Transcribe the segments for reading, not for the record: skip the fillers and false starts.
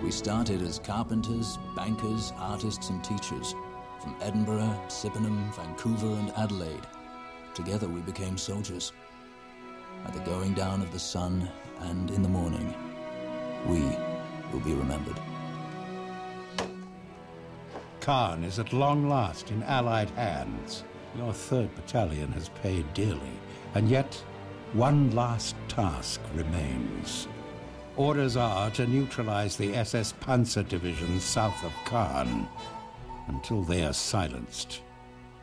We started as carpenters, bankers, artists and teachers, from Edinburgh, Sippenham, Vancouver and Adelaide. Together we became soldiers. At the going down of the sun and in the morning, we will be remembered. Caen is at long last in Allied hands. Your 3rd Battalion has paid dearly, and yet one last task remains. Orders are to neutralize the SS Panzer Division south of Caen. Until they are silenced,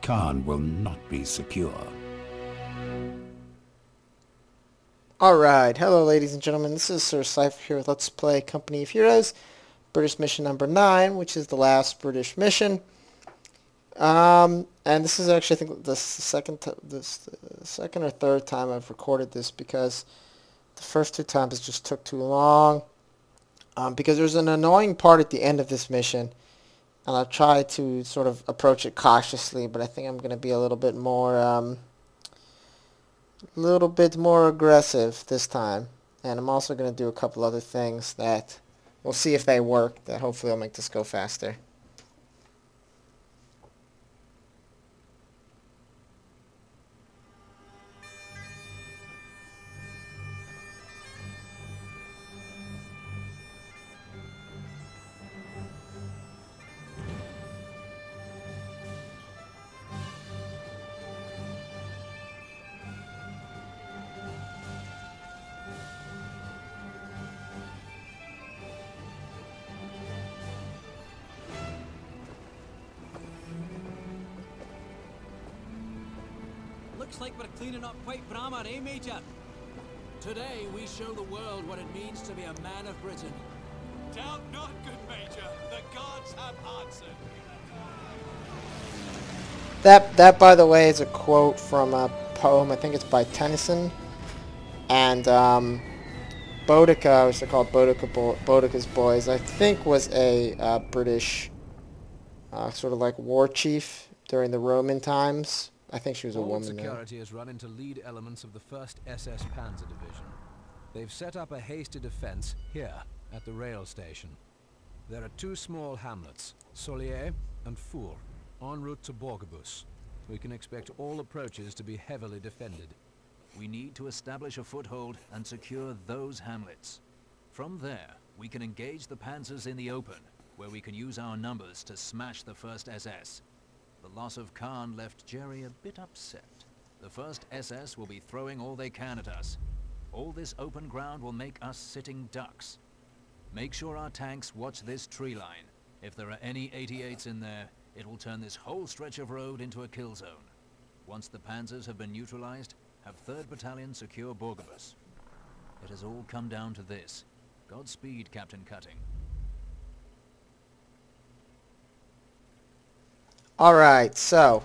Caen will not be secure. Alright, hello ladies and gentlemen, this is Sir Cypher here with Let's Play Company of Heroes, British mission number 9, which is the last British mission. And this is actually, I think, the second or third time I've recorded this, because the first 2 times it just took too long. Because there's an annoying part at the end of this mission, and I'll try to sort of approach it cautiously, but I think I'm going to be a little bit more aggressive this time. And I'm also going to do a couple other things that we'll see if they work, that hopefully will make this go faster. Looks like we're cleaning up quite Brammer, eh, Major? Today we show the world what it means to be a man of Britain. Doubt not, good Major. The gods have answered. That, by the way, is a quote from a poem. I think it's by Tennyson. And Boudica, which they call Boudica's Boys, I think was a British sort of like war chief during the Roman times. I think she was a woman. Security has run into lead elements of the 1st SS Panzer Division. They've set up a hasty defense here at the rail station. There are 2 small hamlets, Solier and Four, en route to Borgebus. We can expect all approaches to be heavily defended. We need to establish a foothold and secure those hamlets. From there, we can engage the panzers in the open, where we can use our numbers to smash the 1st SS. The loss of Caen left Jerry a bit upset. The 1st SS will be throwing all they can at us. All this open ground will make us sitting ducks. Make sure our tanks watch this tree line. If there are any 88s in there, it will turn this whole stretch of road into a kill zone. Once the panzers have been neutralized, have 3rd Battalion secure Borgebus. It has all come down to this. Godspeed, Captain Cutting. Alright, so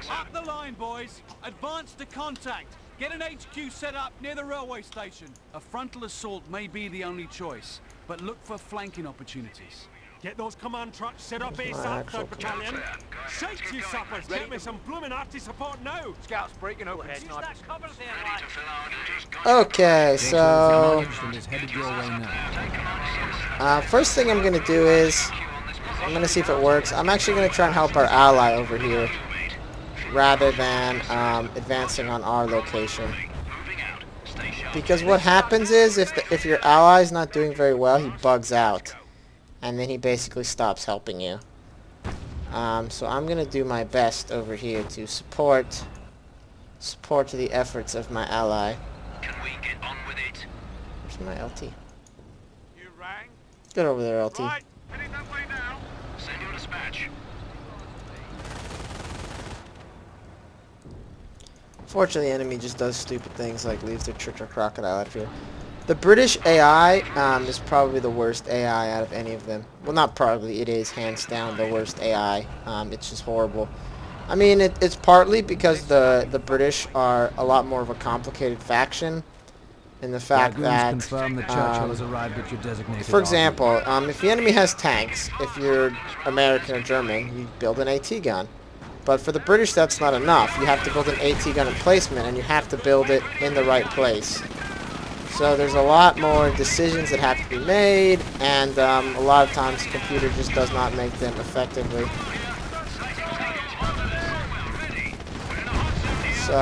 Up the line, boys. Advance to contact. Get an HQ set up near the railway station. A frontal assault may be the only choice, but look for flanking opportunities. Get those command trucks set up ASAP, 3rd Battalion. Shite you sappers, get me some blooming arty support now. Scouts breaking open. okay, so first thing I'm gonna do is I'm gonna see if it works. I'm actually gonna try and help our ally over here rather than advancing on our location. Because what happens is if your ally is not doing very well, he bugs out, and then he basically stops helping you. So I'm gonna do my best over here to support the efforts of my ally. Can we get on with it? Where's my LT? You rang? Get over there, LT. Right, heading that way now. Send your dispatch. Fortunately, the enemy just does stupid things like leaves their Churchill Crocodile out of here. The British AI is probably the worst AI out of any of them. Well, not probably, it is hands down the worst AI. It's just horrible. I mean, it's partly because the British are a lot more of a complicated faction, in the fact that, confirm that Churchill has arrived at your designated for example, if the enemy has tanks, if you're American or German, you build an AT gun. But for the British, that's not enough. You have to build an AT gun emplacement, and you have to build it in the right place. So there's a lot more decisions that have to be made, and a lot of times the computer just does not make them effectively. So,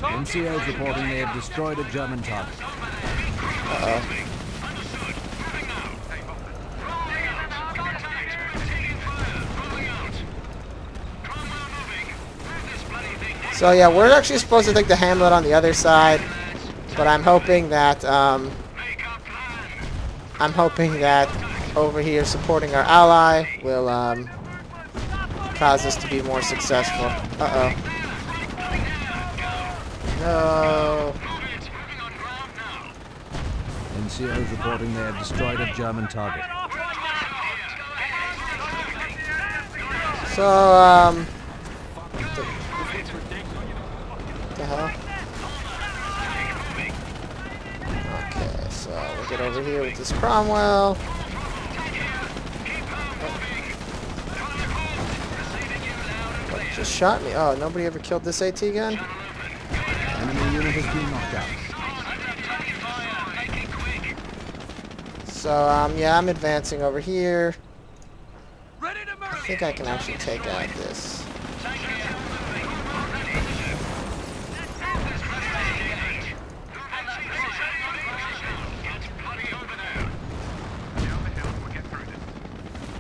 NCO's reporting they have destroyed a German target. uh-oh. So yeah, we're actually supposed to take the hamlet on the other side, but I'm hoping that over here supporting our ally will cause us to be more successful. Uh-oh. No. NCO's reporting they have destroyed a German target. So, what the hell? Okay, so we'll get over here with this Cromwell. What just shot me? Oh, nobody ever killed this AT gun? Enemy unit has been knocked out. So, yeah, I'm advancing over here. I think I can actually take out this.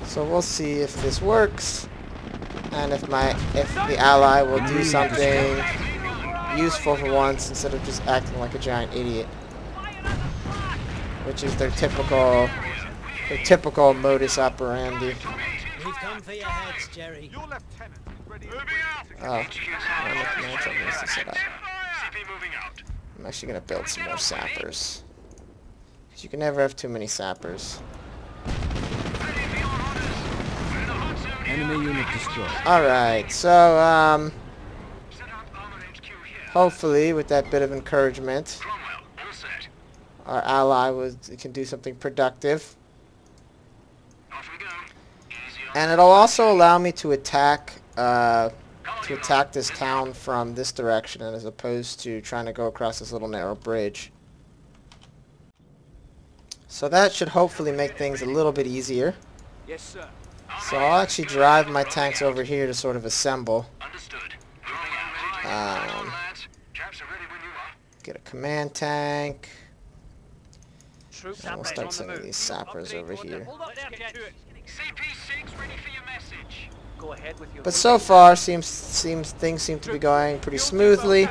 So we'll see if this works, and if the ally will do something useful for once instead of just acting like a giant idiot, which is their typical modus operandi. We've come for your heads, Jerry. Your lieutenant is ready. Oh, I'm actually gonna build some more sappers, because you can never have too many sappers. Enemy unit destroyed. Alright, so, hopefully, with that bit of encouragement, our ally can do something productive. And it'll also allow me to attack this town from this direction, as opposed to trying to go across this little narrow bridge. So that should hopefully make things a little bit easier. Yes, sir. So I'll actually drive my tanks over here to sort of assemble. Get a command tank. And we'll start sending these sappers over here. But so far, things seem to be going pretty smoothly.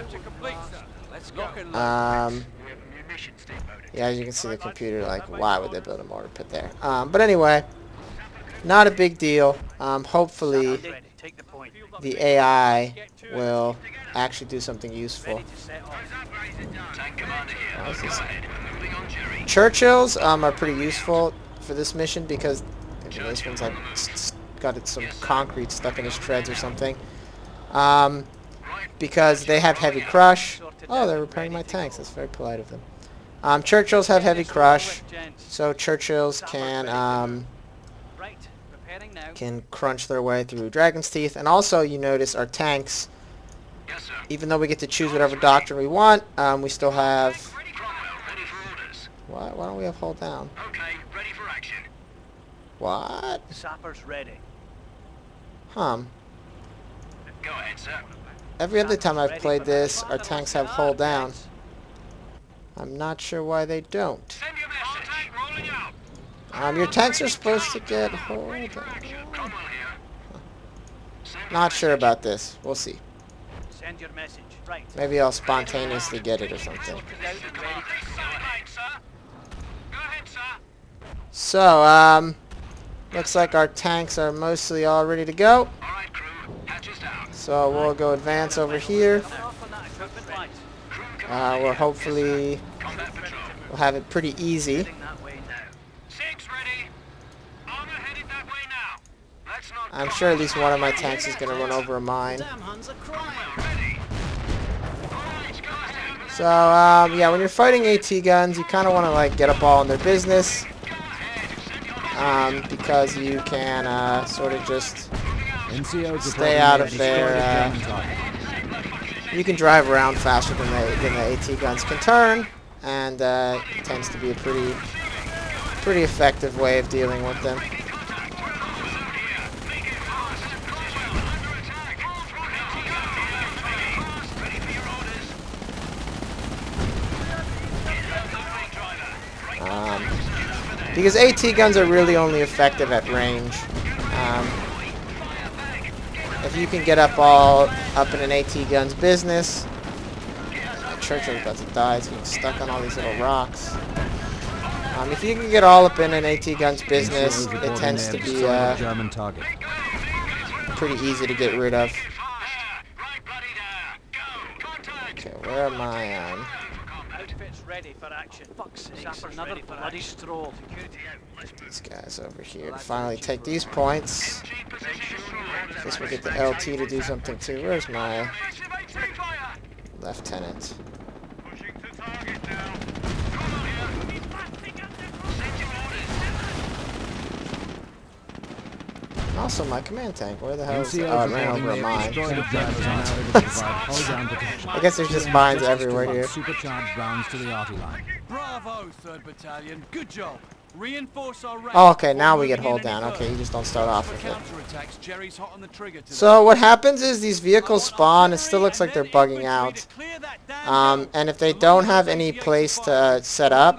Yeah, as you can see the computer, like, why would they build a mortar pit there? But anyway, not a big deal. Hopefully, the AI will actually do something useful. Churchills are pretty useful for this mission, because this one's like got some concrete stuck in his treads or something. Because they have heavy crush. Oh, they're repairing my tanks. That's very polite of them. Churchills have heavy crush, so Churchills can crunch their way through Dragon's Teeth. And also, you notice our tanks, even though we get to choose whatever doctrine we want, we still have... Why don't we have hold down? Okay, ready for action. What? Sappers ready. Huh. Go ahead, sir. Every other time I've played this, our tanks have hold down. I'm not sure why they don't. Send your message. Rolling out. Your tanks are supposed to get hold down. Not sure about this. We'll see. Send your message. Right. Maybe I'll spontaneously get it or something. So, looks like our tanks are mostly all ready to go. So we'll go advance over here. We'll hopefully we'll have it pretty easy. I'm sure at least one of my tanks is going to run over a mine. So, yeah, when you're fighting AT guns, you kind of want to, like, get up all in their business. Because you can, sort of just Stay out of there. You can drive around faster than the AT guns can turn, and it tends to be a pretty effective way of dealing with them. Because AT guns are really only effective at range. If you can get up in an AT gun's business, Churchill's about to die. It's getting stuck on all these little rocks. If you can get all up in an AT gun's business, it tends to be pretty easy to get rid of. Okay, where am I on? Outfit's ready for action. Fuck's sake, another bloody stroll. These guys over here to finally take these points. Guess we get the LT to do something too. Where's my lieutenant? Also, my command tank. Where the hell is it? Oh, it ran over a mine. I guess there's just mines everywhere here. Supercharged rounds to the arty line. Bravo, 3rd Battalion. Good job. Reinforce our ranks. Oh, okay, now we get hold down. Okay, you just don't start off with it. Counterattacks, Jerry's hot on the trigger today. So what happens is these vehicles spawn. It still looks like they're bugging out. And if they don't have any place to set up,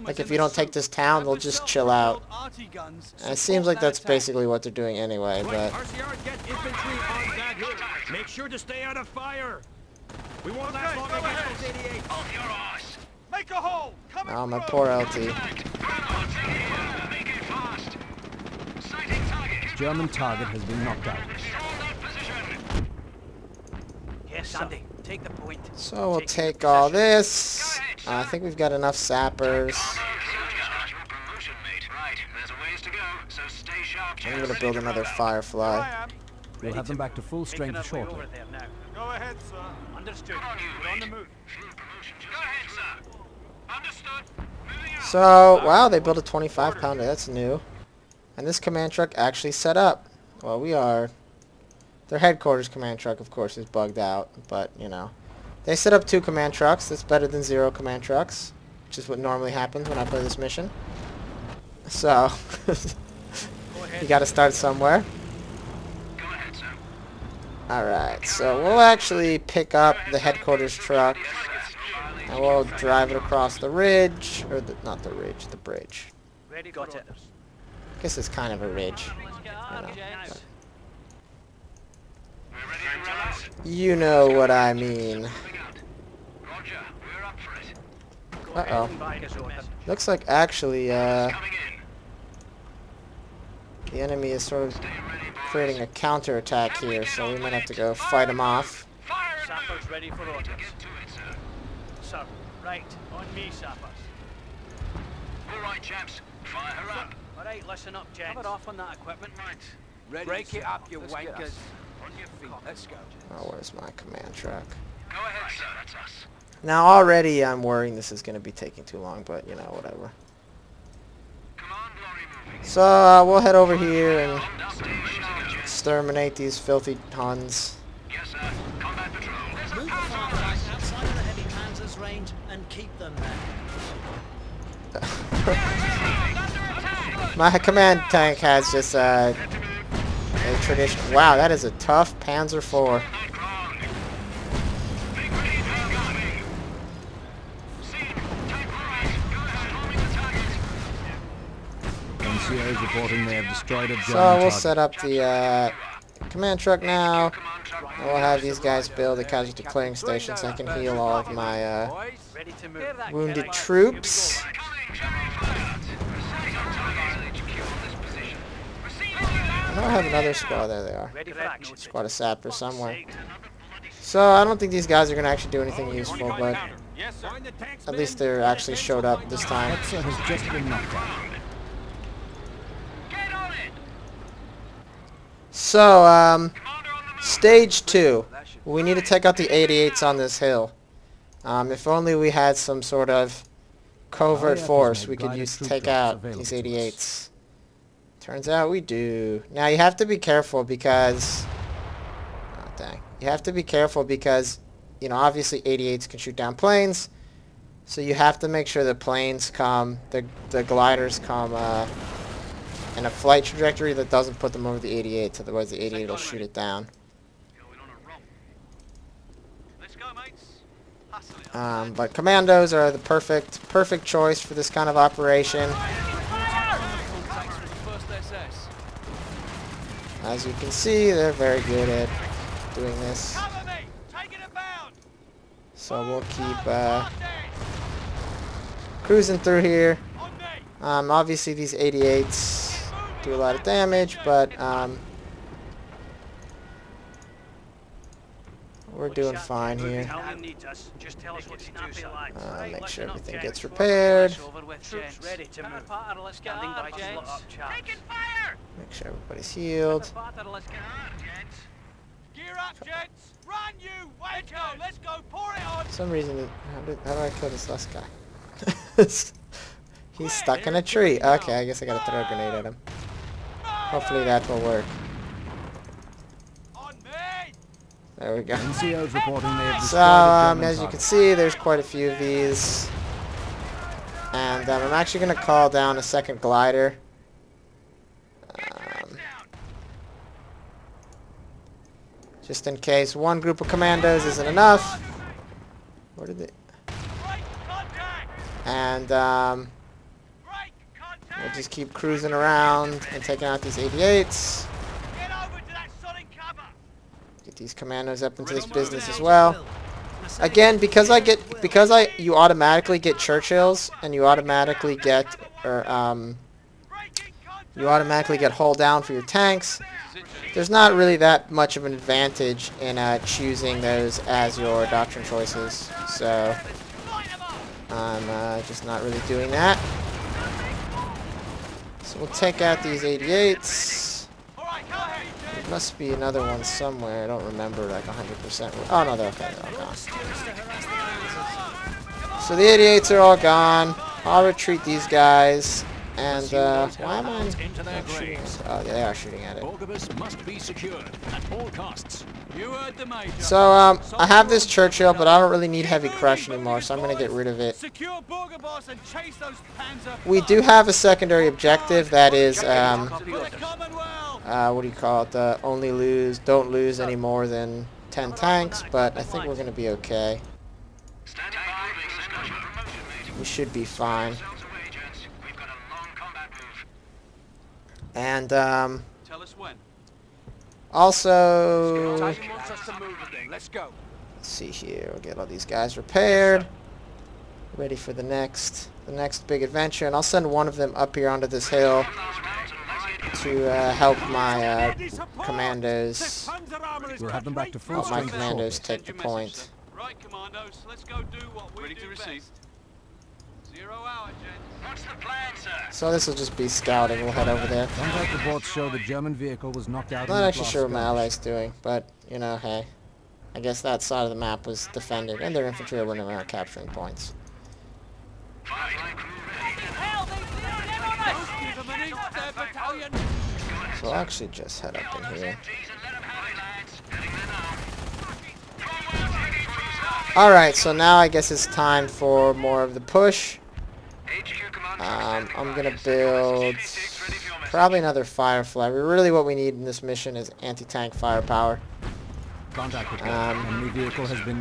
like if you don't take this town, they'll just chill out. And it seems like that's basically what they're doing anyway, but... Make sure to stay out of fire. We won't last long against 88. Off your arse. Make a hole. Oh, my poor LT. German target has been knocked out. Yes, Andy. Take the point. So we'll take all this. I think we've got enough sappers. I'm going to build another Firefly. We'll have them back to full strength shortly. Go ahead, sir. Understood. We're on the move. Go ahead, sir. Understood. So, wow, they built a 25-pounder. That's new. And this command truck actually set up. Well, we are... Their headquarters command truck, of course, is bugged out. But, you know. They set up 2 command trucks. That's better than 0 command trucks. Which is what normally happens when I play this mission. So... you gotta start somewhere. Alright, so we'll actually pick up the headquarters truck. And we'll drive it across the ridge. Or, not the ridge, the bridge. Ready, got it. I guess it's kind of a ridge. You know what I mean. Uh-oh. Looks like actually, the enemy is sort of creating a counterattack here, so we might have to go fight them off. Sappers ready for orders. Sir, right, on me, sappers. Alright, chaps, fire her up. Alright, listen up, gents. Cover off on that equipment. Ready, Break it up, you wankers. On your feet. Let's go. Oh, where's my command truck? Go ahead, sir, that's us. Now already I'm worrying this is going to be taking too long, but you know, whatever. So we'll head over here and exterminate these filthy Huns. Yes, sir. Combat patrol. Move the Fireflies outside of the heavy panzers range and keep them there. My command tank has just a tradition. Wow, that is a tough Panzer IV. NCO is reporting they have destroyed a German So we'll target. set up the command truck now. And we'll have these guys build a casualty clearing station so I can heal all of my wounded troops. I know I have another squad. There they are. Squad of sappers somewhere. So I don't think these guys are going to actually do anything useful, but at least they're actually showed up this time. Hetzer has just been knocked out. So, stage 2. We need to take out the 88s on this hill. If only we had some sort of covert force we could use to take out these 88s. Turns out we do. Now you have to be careful because... Oh, dang. You have to be careful because, you know, obviously 88s can shoot down planes. So you have to make sure the planes come, the gliders come in a flight trajectory that doesn't put them over the 88, otherwise the 88 will shoot it down. But commandos are the perfect choice for this kind of operation. As you can see, they're very good at doing this. So we'll keep cruising through here. Obviously these 88s do a lot of damage, but we're doing fine here. Make sure everything gets repaired. Make sure everybody's healed. For some reason, how do I kill this last guy? He's stuck in a tree. Okay, I guess I gotta throw a grenade at him. Hopefully that will work. There we go. So, as you can see, there's quite a few of these. And I'm actually going to call down a second glider. Just in case one group of commandos isn't enough. Where did they... And we'll just keep cruising around and taking out these 88s. Get these commandos up into this business as well. Again, because you automatically get Churchills and you automatically get hull down for your tanks. There's not really that much of an advantage in choosing those as your doctrine choices. So I'm just not really doing that. So we'll take out these 88s. There must be another one somewhere. I don't remember like 100%. Oh no, they're okay. They're all gone. So the 88s are all gone. I'll retreat these guys. And why am I not shooting? Oh, they are shooting at it. So I have this Churchill, but I don't really need heavy crush anymore, so I'm gonna get rid of it. We do have a secondary objective that is what do you call it? Don't lose any more than 10 tanks, but I think we're gonna be okay. We should be fine. And tell us when. Also, let's go. Let's see here. We'll get all these guys repaired, ready for the next big adventure, and I'll send one of them up here onto this hill to help my commandos. We'll have them back to full help my commandos take the point. Right, commandos, let's go do what we do best. 0 hour, gents. What's the plan, sir? So this will just be scouting. We'll head over there. Contact reports show the German vehicle was knocked out. Not actually sure what my allies doing, but you know, hey, I guess that side of the map was defended, and their infantry are running around capturing points. So I'll actually just head up in here. Alright, so now I guess it's time for more of the push. I'm gonna build probably another Firefly. Really what we need in this mission is anti-tank firepower.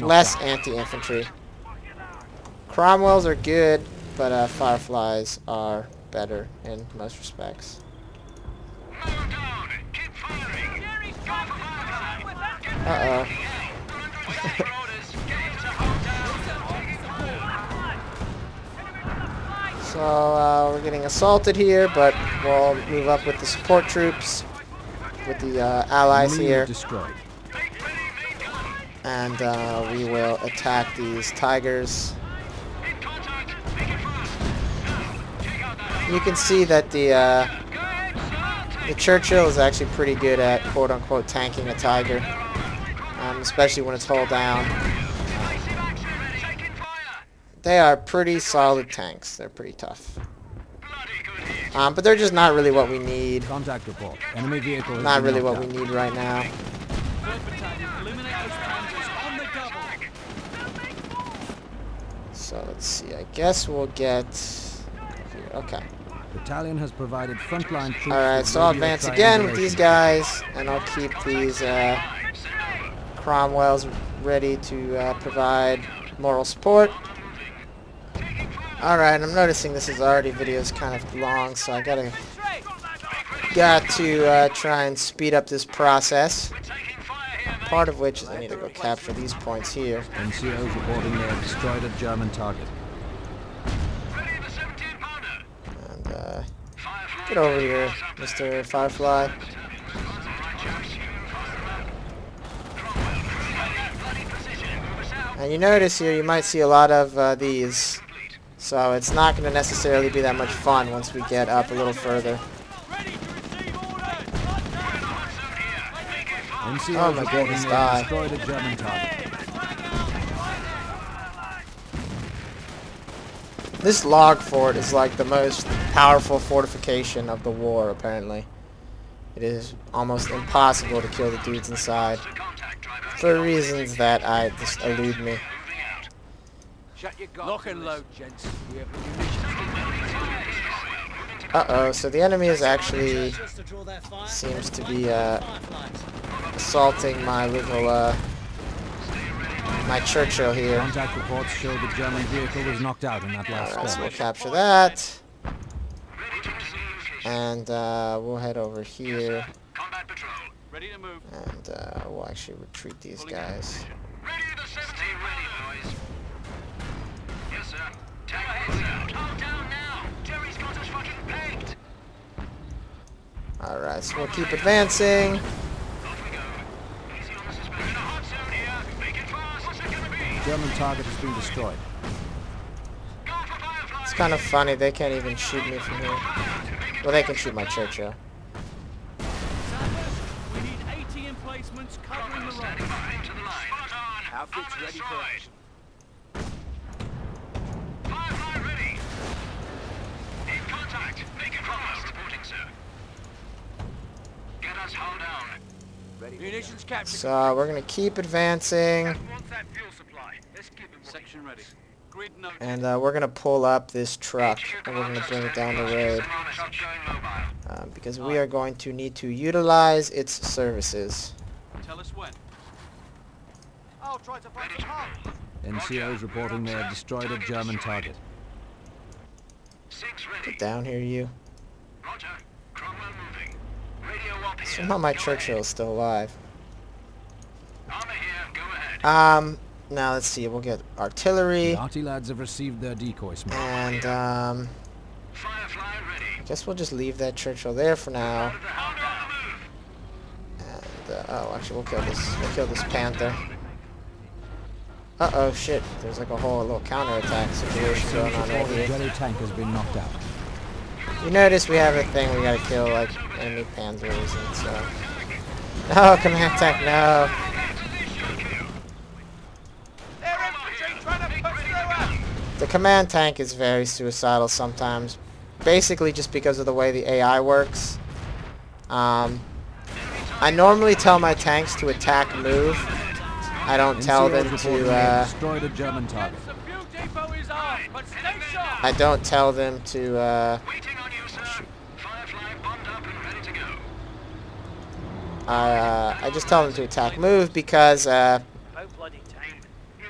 Less anti-infantry. Cromwells are good, but Fireflies are better in most respects. Uh-oh. So we're getting assaulted here, but we'll move up with the support troops, with the allies here, and we will attack these Tigers. You can see that the Churchill is actually pretty good at quote-unquote tanking a Tiger, especially when it's hull down. They are pretty solid tanks. They're pretty tough. But they're just not really what we need. Contact report. Enemy vehicle has Not been really what knocked we out. need right now. 3rd Battalion, eliminate those panzers on the double. So let's see. I guess we'll get here. Okay. Battalion has provided frontline troops. All right. with So I'll radio advance again with these triangulation. guys, and I'll keep these Cromwells ready to provide moral support. All right. I'm noticing this video's kind of long, so I got to try and speed up this process. Part of which is I need to go capture these points here. NCOs reporting they have destroyed a German target. And get over here, Mr. Firefly. And you notice here you might see a lot of these. So it's not going to necessarily be that much fun once we get up a little further. NCOs Oh my reporting goodness, they die. have destroyed a German target. This log fort is like the most powerful fortification of the war, apparently. It is almost impossible to kill the dudes inside. For reasons that just elude me. Lock and load, gents. We have munitions. Uh-oh, so the enemy is actually seems to be assaulting my little my Churchill here. Contact reports show the German vehicle was knocked out in that last Alright, so we'll skirmish. capture that. And we'll head over here. Combat patrol. Ready to move. And we'll actually retreat these guys. Ready to stay ready, boys. Yes, sir. Tank heads out. Hold down now. Jerry's got us fucking pegged. Alright, so we'll keep advancing. Off we go. Easy on the suspect. In a hot zone here. Make it fast. What's it gonna be? German target has been destroyed. Go for Firefly. It's kind of funny, they can't even shoot me from here. Well, they can shoot my Churchill. We need 80 emplacements covering the road. Into the line. Spot on. Outfits ready for action. Firefly ready. In contact. Make it fast. Reporting, sir. Get us hull down. Ready. Munitions captured. So we're gonna keep advancing, Wants that fuel supply. Let's keep it Section ready. Grid note. and we're gonna pull up this truck, and we're gonna bring it down the road, because we are going to need to utilize its services. Tell us when. I'll try to find the hull. NCOs reporting they have destroyed a German target. Get down here, you. Roger. Cromwell moving. Radio up here. Somehow my Churchill is still alive. Armor here. Go ahead. Now let's see. We'll get artillery, The arty lads have received their decoy smoke. and Firefly ready. I guess we'll just leave that Churchill there for now. Hold on the move. And oh, actually, we'll kill this. We'll kill this Panther. Uh-oh, shit. There's like a whole little counterattack situation going on right The here. Jerry tank has been knocked out. You notice we have a thing we gotta kill, like, enemy Panzers and so... No, command tank, no! The command tank is very suicidal sometimes. Basically just because of the way the AI works. I normally tell my tanks to attack move. I don't tell them NCOs reporting they to, have destroyed a German target. The fuel depot is armed, but stay sharp. I don't tell them to, Waiting on you, sir. Firefly bombed up and ready to go. I just tell them to attack move because, Oh, bloody time.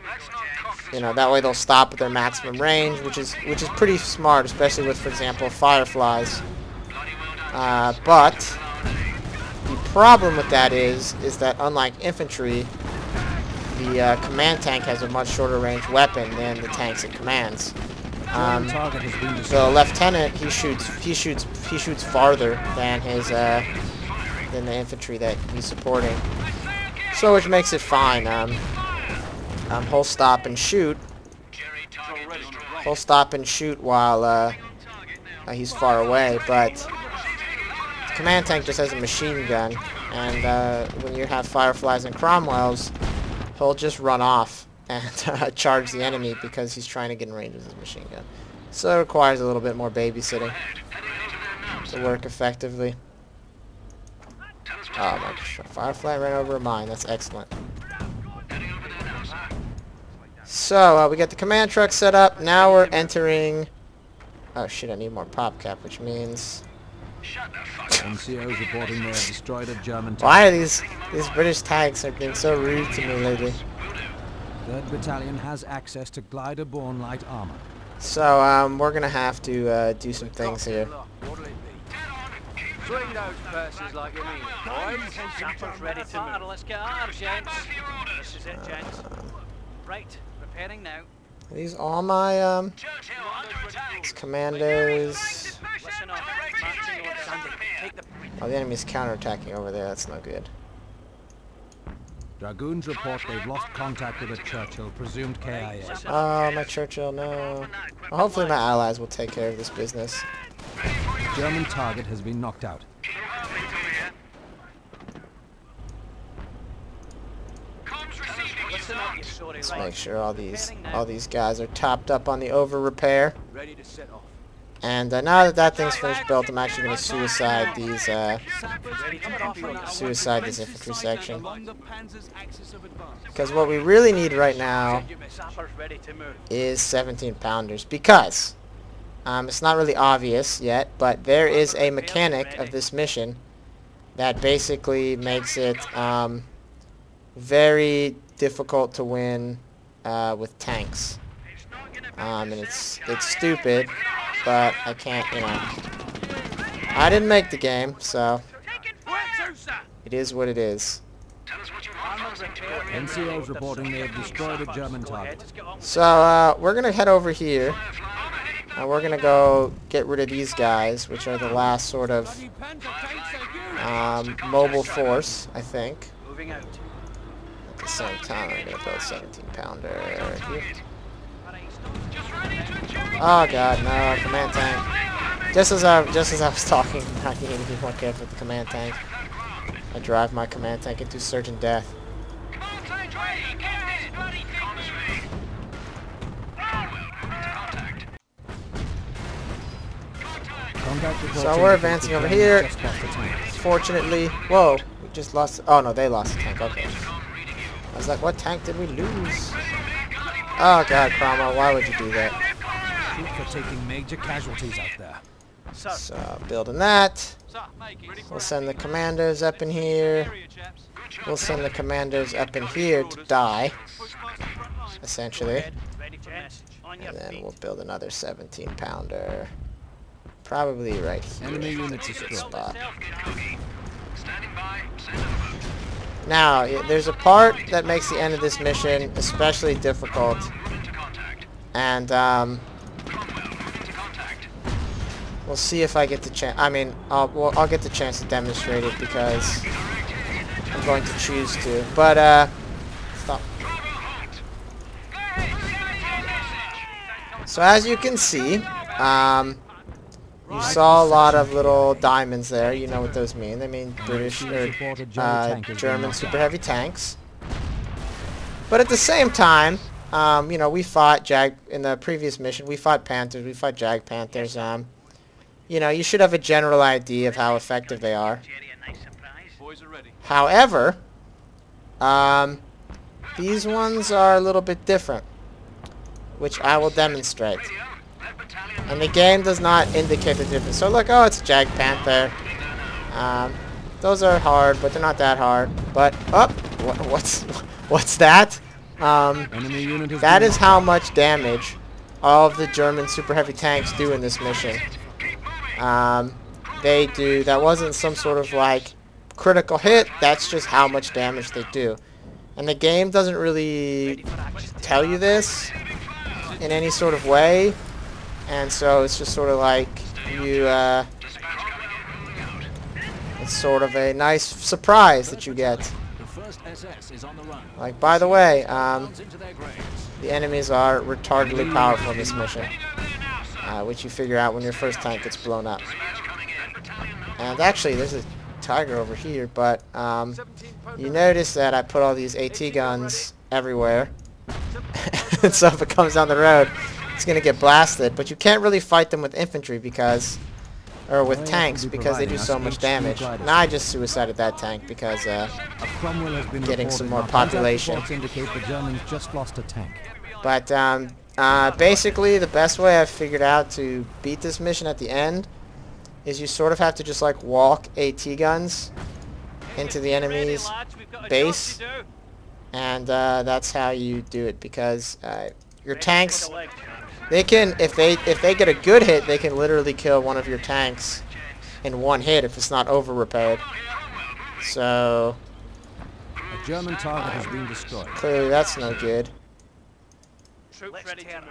Let's not cock this you know, that way they'll stop at their maximum range, which is pretty smart, especially with, for example, Fireflies. bloody well done. But the problem with that is that unlike infantry, the command tank has a much shorter range weapon than the tanks it commands. German target has been The destroyed. lieutenant he shoots farther than his than the infantry that he's supporting, so which makes it fine. He'll stop and shoot. Jerry target destroyed. He'll stop and shoot while he's far away, but the command tank just has a machine gun, and when you have Fireflies and Cromwells, he'll just run off and charge the enemy because he's trying to get in range with his machine gun. So it requires a little bit more babysitting. Heading into their to work effectively. Oh my gosh, Firefly ran over a mine. That's excellent. So, we got the command truck set up. Now we're entering... Oh shit, I need more pop cap, which means... NCO's reporting they have destroyed a German tank. Why are these British tanks are being so rude to me lately? 3rd Battalion has access to glider-borne light armor. So, we're gonna have to do some things here. Swing those purses like you mean it, boys. Sappers ready to move. Let's get on, gents. This is it, gents. Right, preparing now. Are these all my, these commandos? Listen up. Marching on Sandy. Take the... Oh, the enemy's counterattacking over there. That's no good. Dragoons report they've lost contact with a Churchill, presumed KIA. Oh, my Churchill, no. Well, hopefully my allies will take care of this business. German target has been knocked out. Let's make sure all these guys are topped up on the over repair. Ready to set off. And now that that thing's finished built, I'm actually going to suicide these this infantry section. Because what we really need right now is 17 pounders. Because it's not really obvious yet, but there is a mechanic of this mission that basically makes it very difficult to win with tanks. And it's stupid, but I can't, you know. I didn't make the game, so it is what it is. NCO's reporting they have destroyed a German target. So we're gonna head over here, and we're gonna go get rid of these guys, which are the last sort of mobile force, I think. At the same time, I'm gonna build 17 pounder here. Oh god, no, command tank. Just as I was talking, I need to be more careful with the command tank. I drive my command tank into certain death. So we're advancing over here. Fortunately, whoa, we just lost. Oh no, they lost the tank. Okay. I was like, what tank did we lose? Oh god, Cromwell, why would you do that? For taking major casualties out there. So building that. We'll send the commanders up in here. We'll send the commanders up in here to die, essentially. And then we'll build another 17 pounder. Probably right here. Enemy units destroyed. Spot. Now, there's a part that makes the end of this mission especially difficult. And, we'll see if I get the chance. I mean, I'll get the chance to demonstrate it because I'm going to choose to. But, stop. So as you can see, you saw a lot of little diamonds there. You know what those mean. They mean British or German super heavy tanks. But at the same time, you know, we fought in the previous mission. We fought Panthers. We fought Jag Panthers. You know, you should have a general idea of how effective they are. However, these ones are a little bit different, which I will demonstrate. And the game does not indicate the difference. So look, oh, it's a Jag Panther. Those are hard, but they're not that hard. But, oh, what's that? That is how much damage all of the German super heavy tanks do in this mission. They do, that wasn't some sort of like critical hit, that's just how much damage they do. And the game doesn't really tell you this in any sort of way. And so it's just sort of like you, it's sort of a nice surprise that you get. Like, by the way, the enemies are retardedly powerful in this mission, which you figure out when your first tank gets blown up. And actually, there's a Tiger over here, but you notice that I put all these AT guns everywhere. And so if it comes down the road, it's going to get blasted. But you can't really fight them with infantry because, or with tanks because they do so much damage. And I just suicided that tank because getting some more population. Indicate the Germans just lost a tank. But basically, the best way I've figured out to beat this mission at the end is you sort of have to just like walk AT guns into the enemy's base, and that's how you do it, because your tanks, they can, if they get a good hit, they can literally kill one of your tanks in one hit if it's not over repaired. So a German target has been destroyed. Clearly that's no good.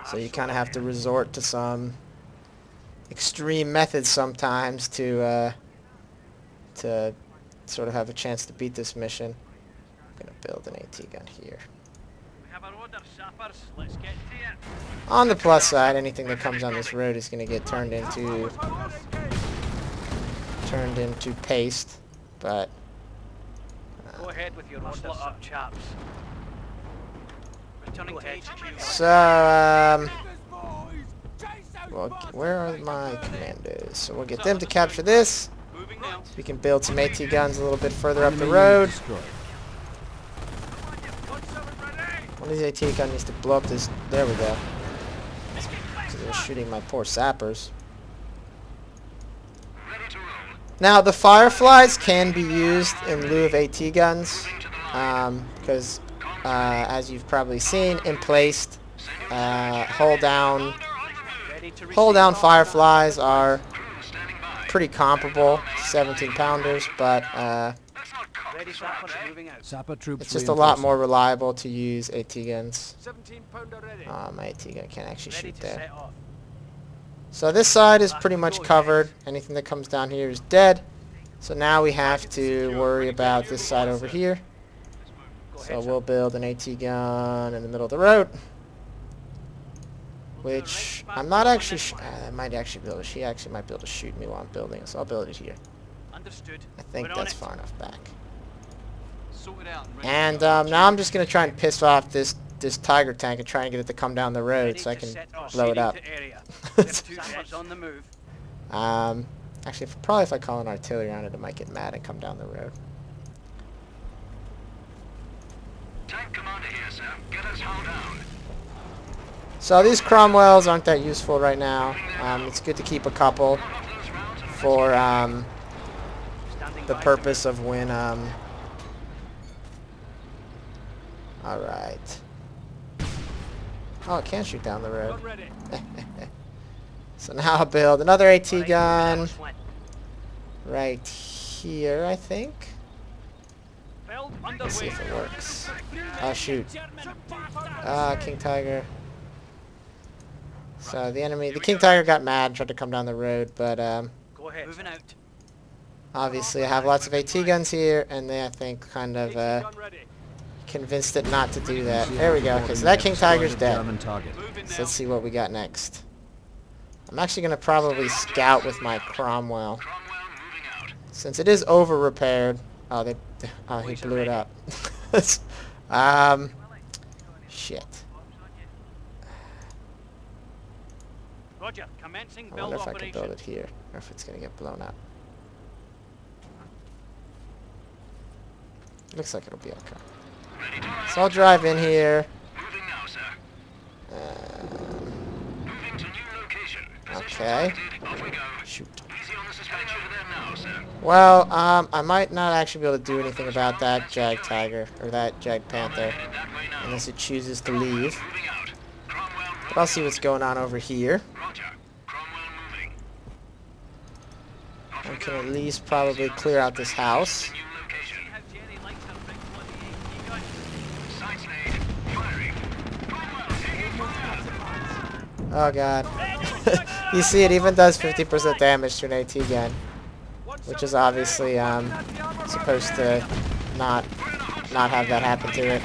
So you kind of have to resort to some extreme methods sometimes to sort of have a chance to beat this mission. I'm gonna build an AT gun here. On the plus side, anything that comes on this road is gonna get turned into paste, but go ahead with your muscle up, chaps. Returning to HQ. So well, where are my commandos? So we'll get them to capture this. We can build some AT guns a little bit further up the road. One of these AT guns needs to blow up this. There we go. Because they're shooting my poor sappers. Now the Fireflies can be used in lieu of AT guns, because as you've probably seen, emplaced, hold down Fireflies are pretty comparable to 17-pounders, but it's just a lot more reliable to use AT guns. My AT gun can't actually shoot there. So this side is pretty much covered. Anything that comes down here is dead. So now we have to worry about this side over here. So we'll build an AT gun in the middle of the road, which I'm not actually I might actually be able to, she actually might be able to shoot me while I'm building it, so I'll build it here. Understood. I think that's far enough back. And now I'm just going to try and piss off this Tiger tank and try and get it to come down the road so I can blow it up. Actually, probably if I call an artillery on it, it might get mad and come down the road. Tank commander here, sir. Get us hull down. So these Cromwells aren't that useful right now. It's good to keep a couple for the purpose of when alright. Oh, it can shoot down the road. So now I'll build another AT gun right here, I think. Let's see if it works. Oh shoot. King Tiger. So the King Tiger got mad and tried to come down the road, but obviously I have lots of AT guns here, and they, I think, kind of convinced it not to do that. There we go. Okay, so that King Tiger's dead. So let's see what we got next. I'm actually going to probably scout with my Cromwell, since it is over repaired. Oh, he blew it up. Shit. Roger, commencing I build wonder if I operation. can build it here, or if it's going to get blown up. Looks like it'll be okay. So I'll drive in here. Okay. Shoot. Well, I might not actually be able to do anything about that Jag Tiger, or that Jag Panther, unless it chooses to leave. But I'll see what's going on over here. I can at least probably clear out this house. Oh god. You see, it even does 50% damage to an AT gun, which is obviously supposed to not have that happen to it.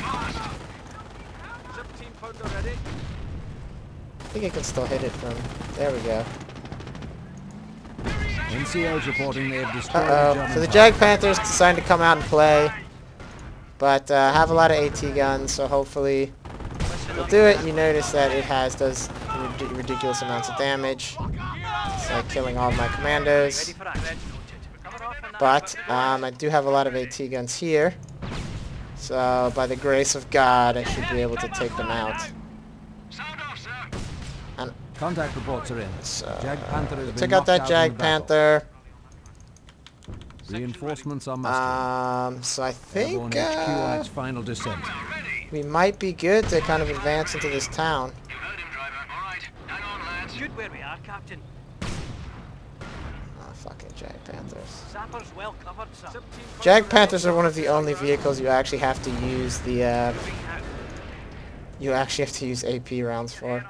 I think it can still hit it from... There we go. NCO's reporting they have destroyed So the Jag Panthers decided to come out and play, but have a lot of AT guns, so hopefully we'll do it. You notice that it does ridiculous amounts of damage. So by killing all my commandos. Ready for that, Reg. Cover off in that But front. I do have a lot of AT guns here. So by the grace of God, I should be able to take them out. Sound off, sir. And Contact reports are in. so, Jag Panther has been took out knocked that in Jag the battle. Panther. Reinforcements are mustered. So I Airborne think HQ on its final descent. we might be good to kind of advance into this town. You heard him, driver. All right. Hang on, lads. Good where we are, Captain. Oh, fucking Jag Panthers. Sappers well covered, sir. Jag Panthers are one of the only vehicles you actually have to use the you actually have to use AP rounds for.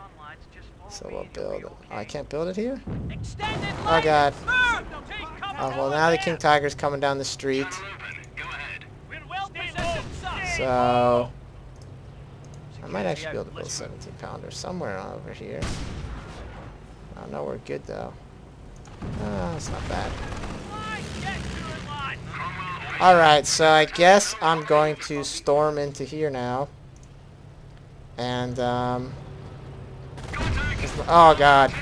So we'll build it. Oh, I can't build it here? Extended Oh god. Take cover Oh well, now the King Tiger's coming down the street. Go ahead. We're well positioned, sir. So I might actually be able to build a 17 pounder somewhere over here. Oh no, we're good though. Oh, it's not bad. Alright, so I guess I'm going to storm into here now. And, oh god.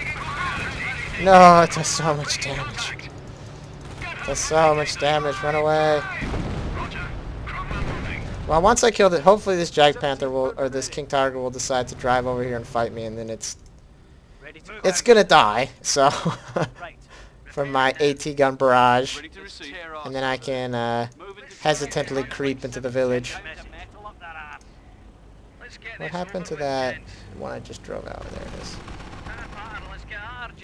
No, it does so much damage. It does so much damage. Run away. Well, once I killed it, hopefully this Jag Panther will, or this King Tiger will decide to drive over here and fight me, and then it's gonna die, so, from my AT gun barrage. And then I can, hesitantly creep into the village. What happened to that one I just drove out? There it is.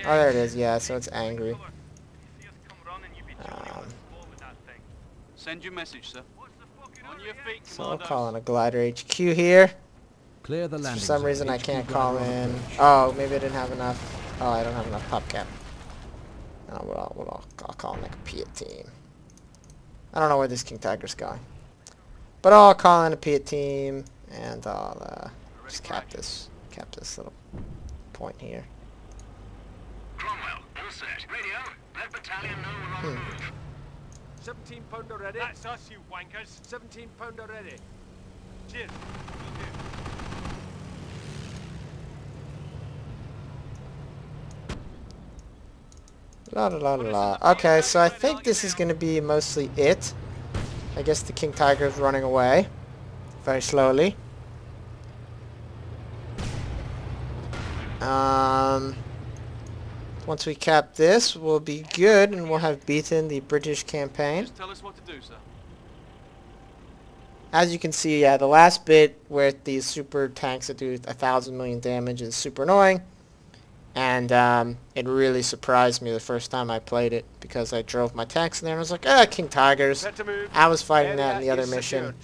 Oh, there it is, yeah, so it's angry. Send your message, sir. On your feet, So I'll Commander. call in a glider HQ here. Clear the For landing some zone. reason I HQ can't glider call on in. approach. Oh, maybe I didn't have enough. Oh, I don't have enough pop cap. Oh, well, I'll call in like a Piat team. I don't know where this King Tiger's going. But I'll call in a Piat team and I'll just cap this little point here. Cromwell, all set. Radio, let battalion know we're on the move. 17 pounder ready. That's us, you wankers. 17 pounder ready. Cheers. La la la la. Okay, so I think this is going to be mostly it. I guess the King Tiger is running away. Very slowly. Once we cap this, we'll be good and we'll have beaten the British campaign. Just tell us what to do, sir. As you can see, yeah, the last bit where these super tanks that do 1,000 million damage is super annoying. And it really surprised me the first time I played it because I drove my tanks in there and I was like, ah, King Tigers. I was fighting that in the other mission.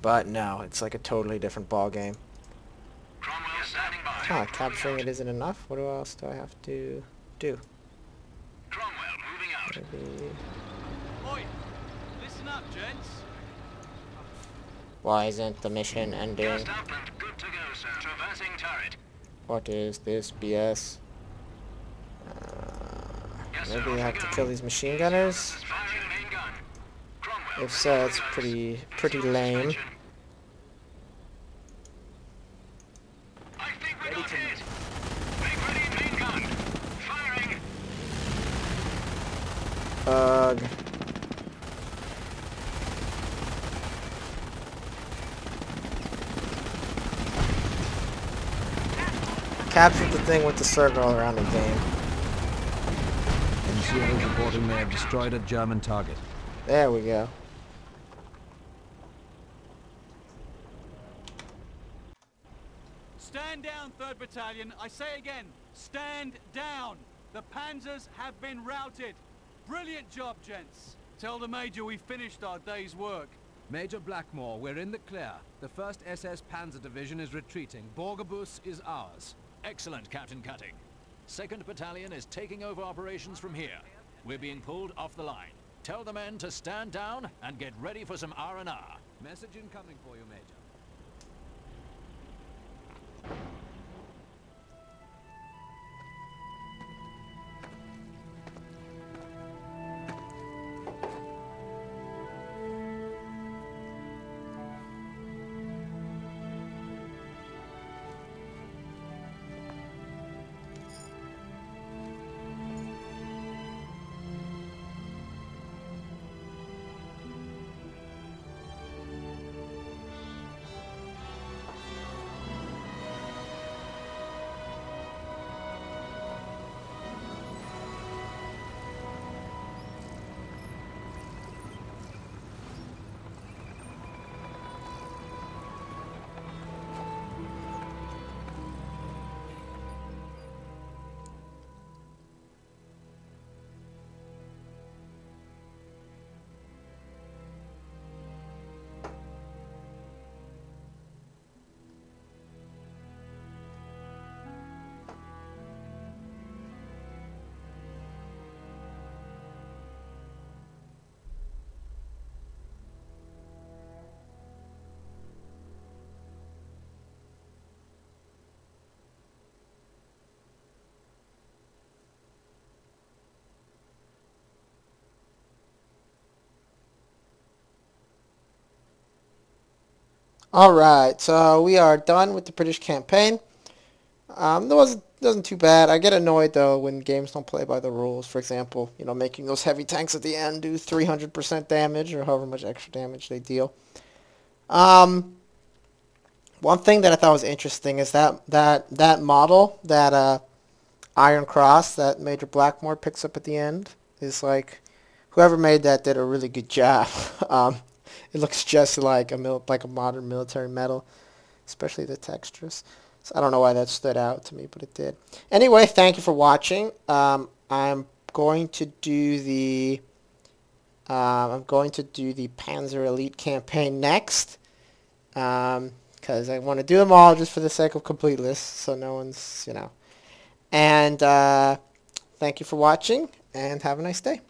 But no, it's like a totally different ball game. Cromwell standing by. Huh, capturing it isn't enough? What else do I have to do? Cromwell moving out. Maybe... Oi, listen up, gents. Why isn't the mission ending? Just upland, good to go, sir. Traversing turret. What is this BS? Maybe I have to kill these machine gunners? Firing main gun. Cromwell. If so, it's pretty lame. I think we got it. Make ready main gun. Firing. Ugh. Captured the thing with the circle around the game. NCO is reporting they have destroyed a German target. There we go. Stand down, 3rd Battalion. I say again, stand down. The Panzers have been routed. Brilliant job, gents. Tell the Major we finished our day's work. Major Blackmore, we're in the clear. The 1st SS Panzer Division is retreating. Borgebus is ours. Excellent, Captain Cutting. 2nd Battalion is taking over operations from here. We're being pulled off the line. Tell the men to stand down and get ready for some R&R. Message incoming for you, Major. Alright, so we are done with the British campaign. It wasn't too bad. I get annoyed though when games don't play by the rules. For example, you know, making those heavy tanks at the end do 300% damage or however much extra damage they deal. One thing that I thought was interesting is that model, that Iron Cross that Major Blackmore picks up at the end, is like, whoever made that did a really good job. It looks just like a modern military medal, especially the textures. So I don't know why that stood out to me, but it did. Anyway, thank you for watching. I'm going to do the Panzer Elite campaign next, because I want to do them all just for the sake of completeness, so no one's, you know. And thank you for watching, and have a nice day.